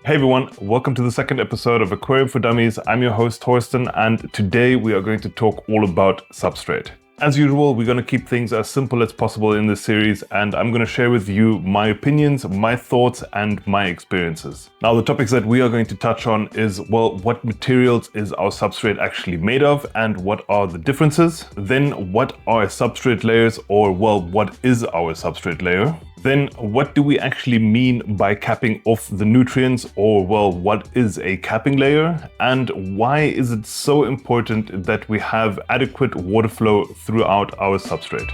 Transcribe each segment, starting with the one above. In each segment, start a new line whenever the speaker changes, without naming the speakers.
Hey everyone, welcome to the second episode of Aquarium for Dummies. I'm your host Torsten, and today we are going to talk all about substrate. As usual, we're going to keep things as simple as possible in this series, and I'm going to share with you my opinions, my thoughts, and my experiences. Now, the topics that we are going to touch on is, well, what materials is our substrate actually made of, and what are the differences? Then, what are substrate layers, or, well, what is our substrate layer? Then, what do we actually mean by capping off the nutrients, or, well, what is a capping layer? And why is it so important that we have adequate water flow throughout our substrate?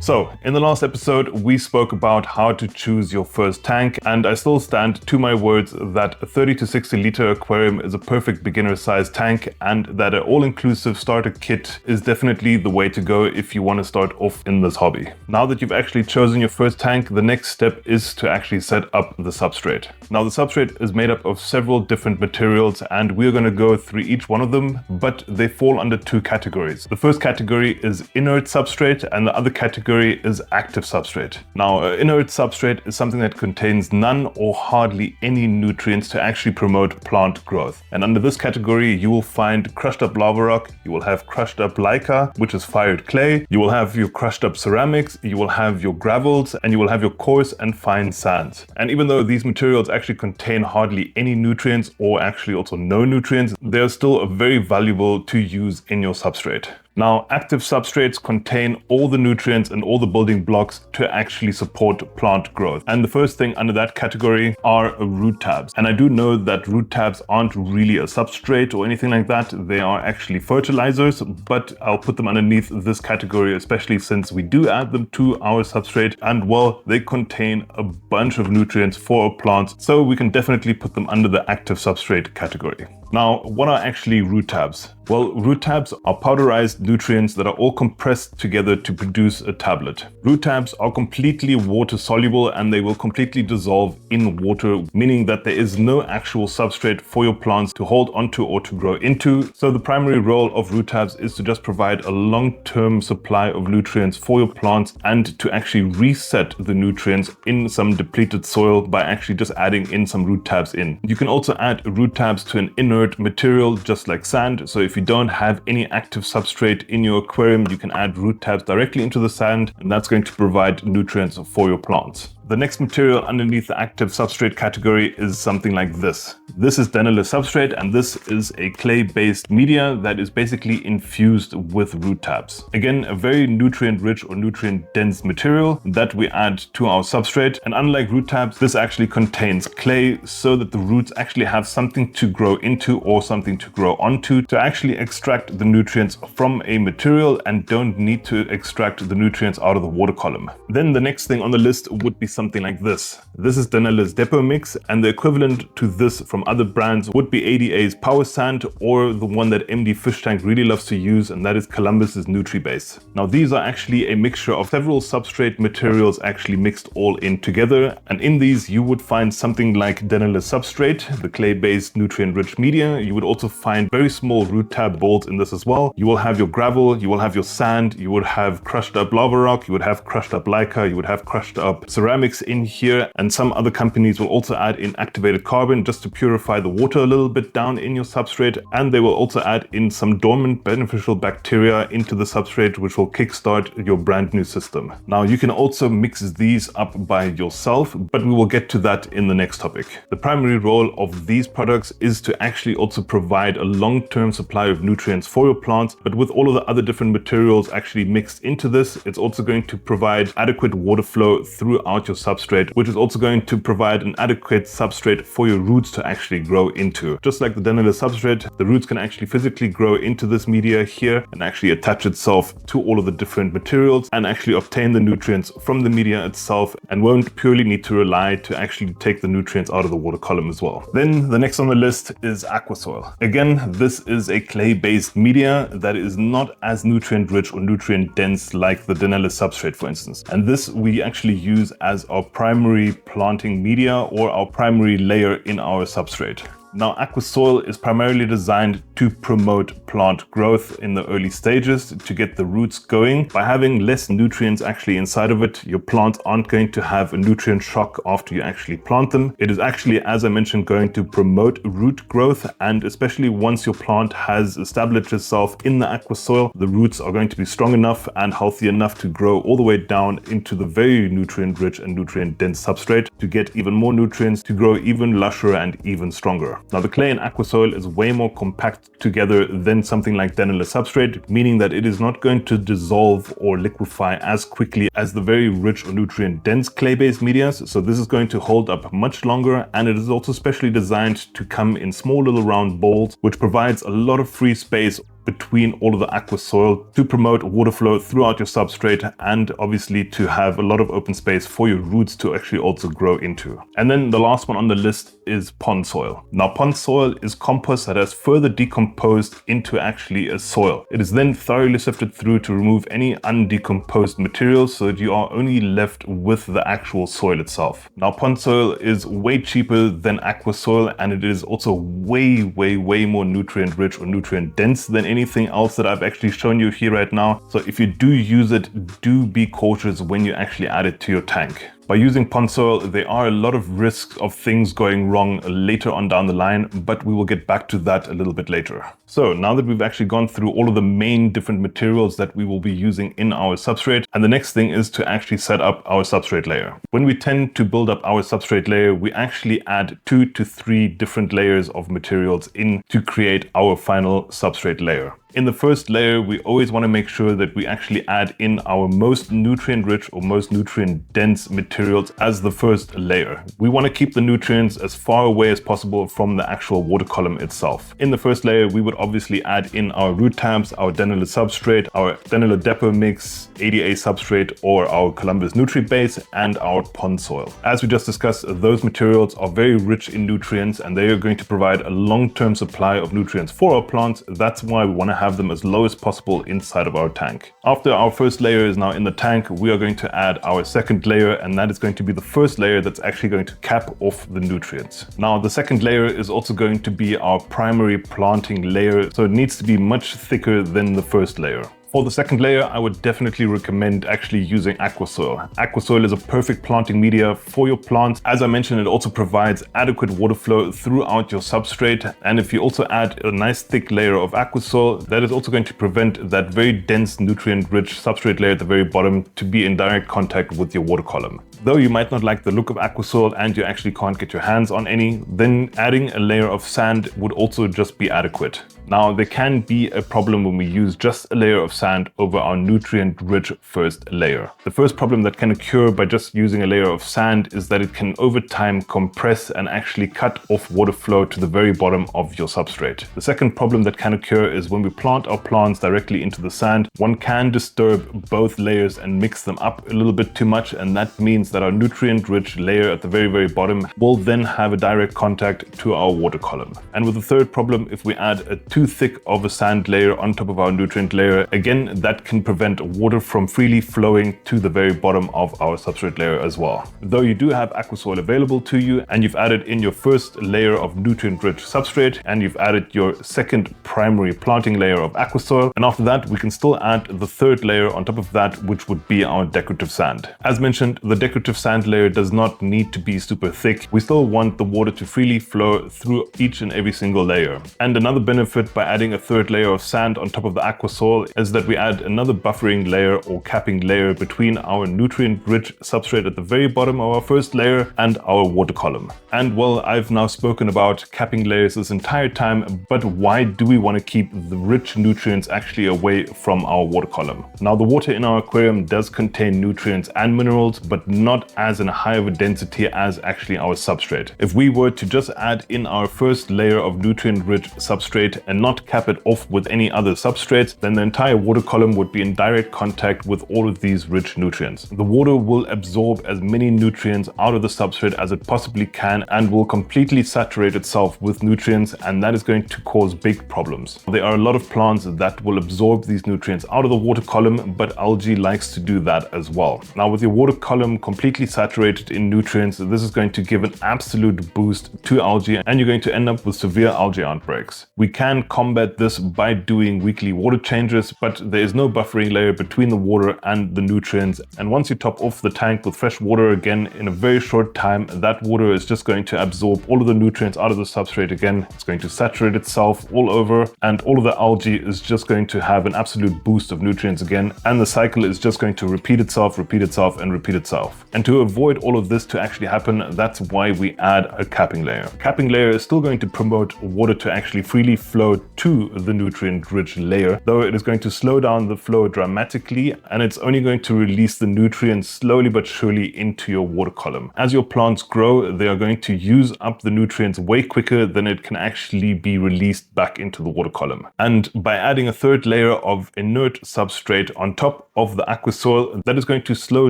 So, in the last episode, we spoke about how to choose your first tank, and I still stand to my words that a 30 to 60 liter aquarium is a perfect beginner-sized tank, and that an all-inclusive starter kit is definitely the way to go if you want to start off in this hobby. Now that you've actually chosen your first tank, the next step is to actually set up the substrate. Now, the substrate is made up of several different materials, and we're going to go through each one of them, but they fall under two categories. The first category is inert substrate, and the other category is active substrate. Now, inert substrate is something that contains none or hardly any nutrients to actually promote plant growth. And under this category, you will find crushed up lava rock, you will have crushed up mica, which is fired clay, you will have your crushed up ceramics, you will have your gravels, and you will have your coarse and fine sands. And even though these materials actually contain hardly any nutrients or actually also no nutrients, they are still very valuable to use in your substrate. Now, active substrates contain all the nutrients and all the building blocks to actually support plant growth. And the first thing under that category are root tabs. And I do know that root tabs aren't really a substrate or anything like that. They are actually fertilizers, but I'll put them underneath this category, especially since we do add them to our substrate. And well, they contain a bunch of nutrients for our plants, so we can definitely put them under the active substrate category. Now, what are actually root tabs? Well, root tabs are powderized nutrients that are all compressed together to produce a tablet. Root tabs are completely water soluble and they will completely dissolve in water, meaning that there is no actual substrate for your plants to hold onto or to grow into. So the primary role of root tabs is to just provide a long-term supply of nutrients for your plants and to actually reset the nutrients in some depleted soil by actually just adding in some root tabs in. You can also add root tabs to an inert material just like sand. So if you don't have any active substrate in your aquarium, you can add root tabs directly into the sand, and that's going to provide nutrients for your plants. The next material underneath the active substrate category is something like this. This is deneless substrate, and this is a clay-based media that is basically infused with root tabs. Again, a very nutrient-rich or nutrient-dense material that we add to our substrate. And unlike root tabs, this actually contains clay so that the roots actually have something to grow into or something to grow onto to actually extract the nutrients from a material and don't need to extract the nutrients out of the water column. Then the next thing on the list would be something like this. This is Denel's Depot Mix, and the equivalent to this from other brands would be ADA's Power Sand, or the one that MD Fish Tank really loves to use, and that is Columbus's Nutri-Base. Now, these are actually a mixture of several substrate materials actually mixed all in together, and in these you would find something like Denel's Substrate, the clay-based nutrient-rich media. You would also find very small root tab balls in this as well. You will have your gravel, you will have your sand, you would have crushed up lava rock, you would have crushed up mica, you would have crushed up ceramics in here, and some other companies will also add in activated carbon just to purify the water a little bit down in your substrate, and they will also add in some dormant beneficial bacteria into the substrate, which will kickstart your brand new system. Now, you can also mix these up by yourself, but we will get to that in the next topic. The primary role of these products is to actually also provide a long-term supply of nutrients for your plants, but with all of the other different materials actually mixed into this, it's also going to provide adequate water flow throughout your substrate, which is also going to provide an adequate substrate for your roots to actually grow into. Just like the Denel's substrate, the roots can actually physically grow into this media here and actually attach itself to all of the different materials and actually obtain the nutrients from the media itself, and won't purely need to rely to actually take the nutrients out of the water column as well. Then the next on the list is aquasoil. Again, this is a clay-based media that is not as nutrient-rich or nutrient-dense like the Denel's substrate, for instance. And this we actually use as our primary planting media or our primary layer in our substrate. Now, Aquasoil is primarily designed to promote plant growth in the early stages to get the roots going. By having less nutrients actually inside of it, your plants aren't going to have a nutrient shock after you actually plant them. It is actually, as I mentioned, going to promote root growth, and especially once your plant has established itself in the Aquasoil, the roots are going to be strong enough and healthy enough to grow all the way down into the very nutrient rich and nutrient dense substrate to get even more nutrients to grow even lusher and even stronger. Now, the clay in Aquasoil is way more compact together than something like Dummies substrate, meaning that it is not going to dissolve or liquefy as quickly as the very rich or nutrient dense clay-based medias. So this is going to hold up much longer, and it is also specially designed to come in small little round bowls, which provides a lot of free space between all of the Aquasoil to promote water flow throughout your substrate, and obviously to have a lot of open space for your roots to actually also grow into. And then the last one on the list is pond soil. Now, pond soil is compost that has further decomposed into actually a soil. It is then thoroughly sifted through to remove any undecomposed materials so that you are only left with the actual soil itself. Now, pond soil is way cheaper than Aquasoil, and it is also way more nutrient rich or nutrient dense than anything else that I've actually shown you here right now. So if you do use it, do be cautious when you actually add it to your tank. By using pond soil, there are a lot of risks of things going wrong later on down the line, but we will get back to that a little bit later. So now that we've actually gone through all of the main different materials that we will be using in our substrate, and the next thing is to actually set up our substrate layer. When we tend to build up our substrate layer, we actually add 2 to 3 different layers of materials in to create our final substrate layer. In the first layer, we always want to make sure that we actually add in our most nutrient rich or most nutrient dense materials as the first layer. We want to keep the nutrients as far away as possible from the actual water column itself. In the first layer, we would obviously add in our root tabs, our Dummies substrate, our Dummies depot mix, ADA substrate, or our Columbus Nutri-Base, and our pond soil. As we just discussed, those materials are very rich in nutrients, and they are going to provide a long-term supply of nutrients for our plants. That's why we want to have them as low as possible inside of our tank. After our first layer is now in the tank, we are going to add our second layer, and that is going to be the first layer that's actually going to cap off the nutrients. Now, the second layer is also going to be our primary planting layer, so it needs to be much thicker than the first layer. For the second layer, I would definitely recommend actually using Aquasoil. Aquasoil is a perfect planting media for your plants. As I mentioned, it also provides adequate water flow throughout your substrate. And if you also add a nice thick layer of Aquasoil, that is also going to prevent that very dense nutrient-rich substrate layer at the very bottom to be in direct contact with your water column. Though you might not like the look of Aquasoil and you actually can't get your hands on any, then adding a layer of sand would also just be adequate. Now, there can be a problem when we use just a layer of sand over our nutrient-rich first layer. The first problem that can occur by just using a layer of sand is that it can over time compress and actually cut off water flow to the very bottom of your substrate. The second problem that can occur is when we plant our plants directly into the sand, one can disturb both layers and mix them up a little bit too much, and that means that our nutrient-rich layer at the very bottom will then have a direct contact to our water column. And with the third problem, if we add a too thick of a sand layer on top of our nutrient layer, again, that can prevent water from freely flowing to the very bottom of our substrate layer as well. Though you do have Aquasoil available to you, and you've added in your first layer of nutrient-rich substrate, and you've added your second primary planting layer of Aquasoil, and after that, we can still add the third layer on top of that, which would be our decorative sand. As mentioned, the decorative sand layer does not need to be super thick. We still want the water to freely flow through each and every single layer. And another benefit by adding a third layer of sand on top of the Aquasoil is that we add another buffering layer or capping layer between our nutrient-rich substrate at the very bottom of our first layer and our water column. And well, I've now spoken about capping layers this entire time, but why do we want to keep the rich nutrients actually away from our water column? Now, the water in our aquarium does contain nutrients and minerals, but not as in a high of a density as actually our substrate. If we were to just add in our first layer of nutrient-rich substrate and not cap it off with any other substrates, then the entire water column would be in direct contact with all of these rich nutrients. The water will absorb as many nutrients out of the substrate as it possibly can and will completely saturate itself with nutrients, and that is going to cause big problems. There are a lot of plants that will absorb these nutrients out of the water column, but algae likes to do that as well. Now, with your water column completely saturated in nutrients, this is going to give an absolute boost to algae, and you're going to end up with severe algae outbreaks. We can combat this by doing weekly water changes, but there is no buffering layer between the water and the nutrients, and once you top off the tank with fresh water again in a very short time, that water is just going to absorb all of the nutrients out of the substrate again. It's going to saturate itself all over, and all of the algae is just going to have an absolute boost of nutrients again, and the cycle is just going to repeat itself, and repeat itself. And to avoid all of this to actually happen, that's why we add a capping layer. Capping layer is still going to promote water to actually freely flow to the nutrient-rich layer, though it is going to slow down the flow dramatically, and it's only going to release the nutrients slowly but surely into your water column. As your plants grow, they are going to use up the nutrients way quicker than it can actually be released back into the water column. And by adding a third layer of inert substrate on top of the aqua soil, that is going to slow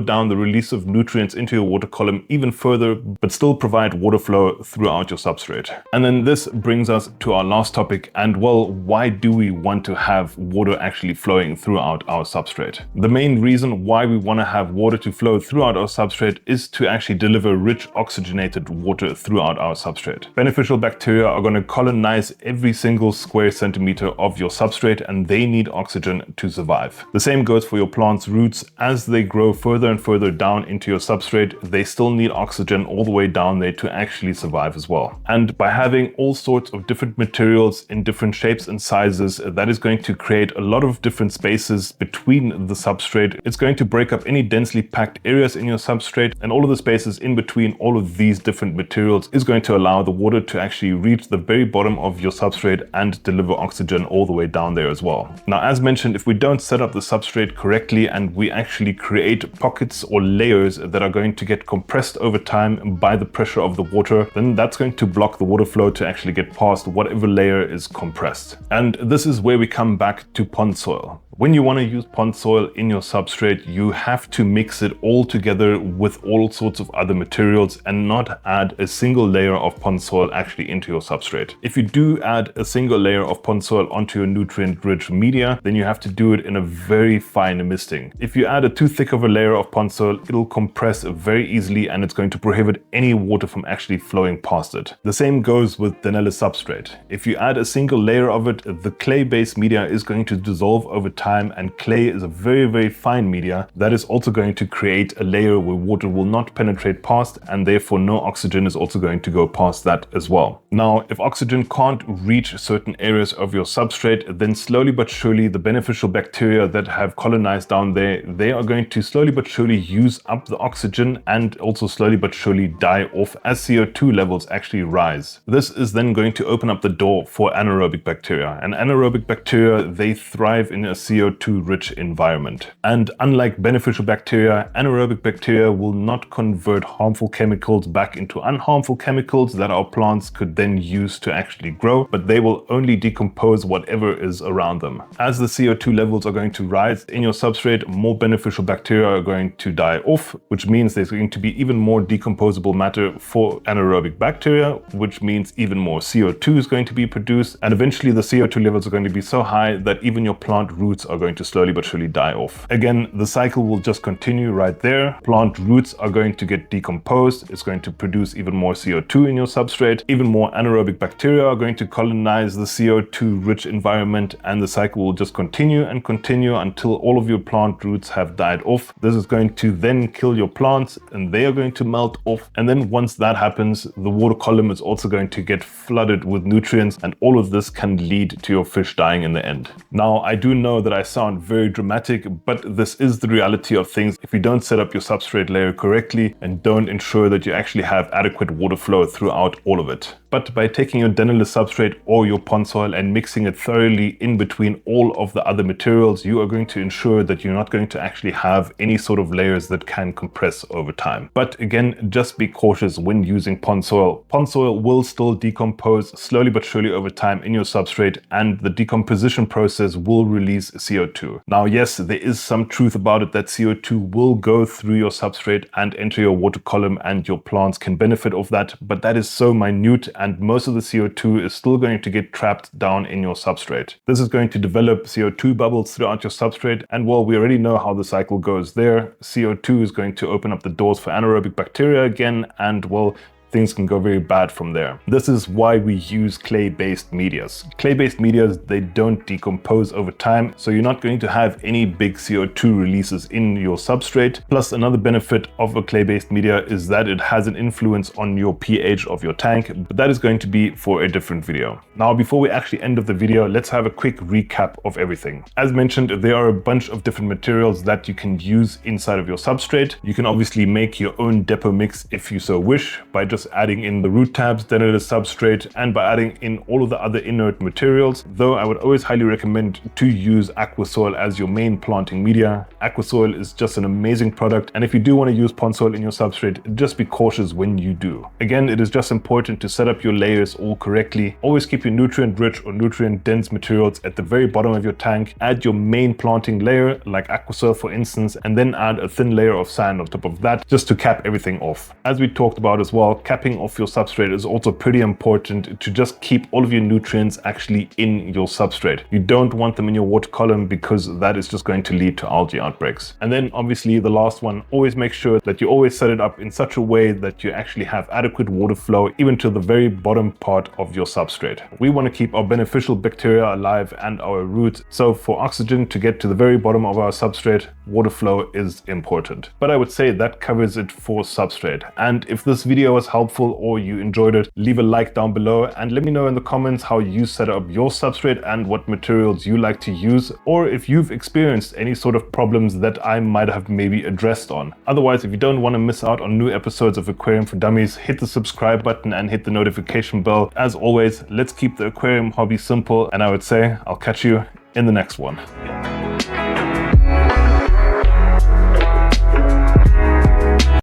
down the release of nutrients into your water column even further, but still provide water flow throughout your substrate. And then this brings us to our last topic, and well, why do we want to have water actually flowing throughout our substrate? The main reason why we want to have water to flow throughout our substrate is to actually deliver rich oxygenated water throughout our substrate. Beneficial bacteria are going to colonize every single square centimeter of your substrate, and they need oxygen to survive. The same goes for your plant's roots. As they grow further and further down into your substrate, they still need oxygen all the way down there to actually survive as well. And by having all sorts of different materials in different shapes and sizes, that is going to create a lot of different spaces between the substrate. It's going to break up any densely packed areas in your substrate, and all of the spaces in between all of these different materials is going to allow the water to actually reach the very bottom of your substrate and deliver oxygen all the way down there as well. Now, as mentioned, if we don't set up the substrate correctly and we actually create pockets or layers that are going to get compressed over time by the pressure of the water, then that's going to block the water flow to actually get past whatever layer is compressed. And this is where we come back to pond soil. When you want to use pond soil in your substrate, you have to mix it all together with all sorts of other materials and not add a single layer of pond soil actually into your substrate. If you do add a single layer of pond soil onto your nutrient-rich media, then you have to do it in a very fine misting. If you add a too thick of a layer of pond soil, it'll compress very easily and it's going to prohibit any water from actually flowing past it. The same goes with Danella substrate. If you add a single layer of it, the clay-based media is going to dissolve over time, and clay is a very fine media that is also going to create a layer where water will not penetrate past, and therefore no oxygen is also going to go past that as well. Now, if oxygen can't reach certain areas of your substrate, then slowly but surely the beneficial bacteria that have colonized down there, they are going to slowly but surely use up the oxygen and also slowly but surely die off as CO2 levels actually rise. This is then going to open up the door for anaerobic bacteria, and anaerobic bacteria, they thrive in a CO2-rich environment. And unlike beneficial bacteria, anaerobic bacteria will not convert harmful chemicals back into unharmful chemicals that our plants could then use to actually grow, but they will only decompose whatever is around them. As the CO2 levels are going to rise in your substrate, more beneficial bacteria are going to die off, which means there's going to be even more decomposable matter for anaerobic bacteria, which means even more CO2 is going to be produced, and eventually the CO2 levels are going to be so high that even your plant roots are going to slowly but surely die off. Again, the cycle will just continue right there. Plant roots are going to get decomposed. It's going to produce even more CO2 in your substrate. Even more anaerobic bacteria are going to colonize the CO2 rich environment, and the cycle will just continue and continue until all of your plant roots have died off. This is going to then kill your plants and they are going to melt off. And then once that happens, the water column is also going to get flooded with nutrients, and all of this can lead to your fish dying in the end. Now, I do know that I sound very dramatic, but this is the reality of things if you don't set up your substrate layer correctly and don't ensure that you actually have adequate water flow throughout all of it. but by taking your dentalist substrate or your pond soil and mixing it thoroughly in between all of the other materials, you are going to ensure that you're not going to actually have any sort of layers that can compress over time. But again, just be cautious when using pond soil. Pond soil will still decompose slowly but surely over time in your substrate, and the decomposition process will release CO2. Now, yes, there is some truth about it that CO2 will go through your substrate and enter your water column, and your plants can benefit of that, but that is so minute, and most of the CO2 is still going to get trapped down in your substrate. This is going to develop CO2 bubbles throughout your substrate, and well, we already know how the cycle goes there. CO2 is going to open up the doors for anaerobic bacteria again, and well, things can go very bad from there. This is why we use clay-based medias. Clay-based medias, they don't decompose over time, so you're not going to have any big CO2 releases in your substrate. Plus, another benefit of a clay-based media is that it has an influence on your pH of your tank, but that is going to be for a different video. Now, before we actually end of the video, let's have a quick recap of everything. As mentioned, there are a bunch of different materials that you can use inside of your substrate. You can obviously make your own depot mix if you so wish by just adding in the root tabs, then it is substrate, and by adding in all of the other inert materials. Though I would always highly recommend to use aquasoil as your main planting media. Aquasoil is just an amazing product, and if you do want to use pond soil in your substrate, just be cautious when you do. Again, it is just important to set up your layers all correctly. Always keep your nutrient rich or nutrient dense materials at the very bottom of your tank. Add your main planting layer like aquasoil for instance, and then add a thin layer of sand on top of that just to cap everything off. As we talked about as well, capping off your substrate is also pretty important to just keep all of your nutrients actually in your substrate. You don't want them in your water column because that is just going to lead to algae outbreaks. And then obviously the last one, always make sure that you always set it up in such a way that you actually have adequate water flow even to the very bottom part of your substrate. We want to keep our beneficial bacteria alive and our roots, so for oxygen to get to the very bottom of our substrate, water flow is important. But I would say that covers it for substrate. And if this video was helpful or you enjoyed it, leave a like down below and let me know in the comments how you set up your substrate and what materials you like to use, or if you've experienced any sort of problems that I might have maybe addressed on. Otherwise, if you don't want to miss out on new episodes of Aquarium for Dummies, hit the subscribe button and hit the notification bell. As always, let's keep the aquarium hobby simple, and I would say I'll catch you in the next one.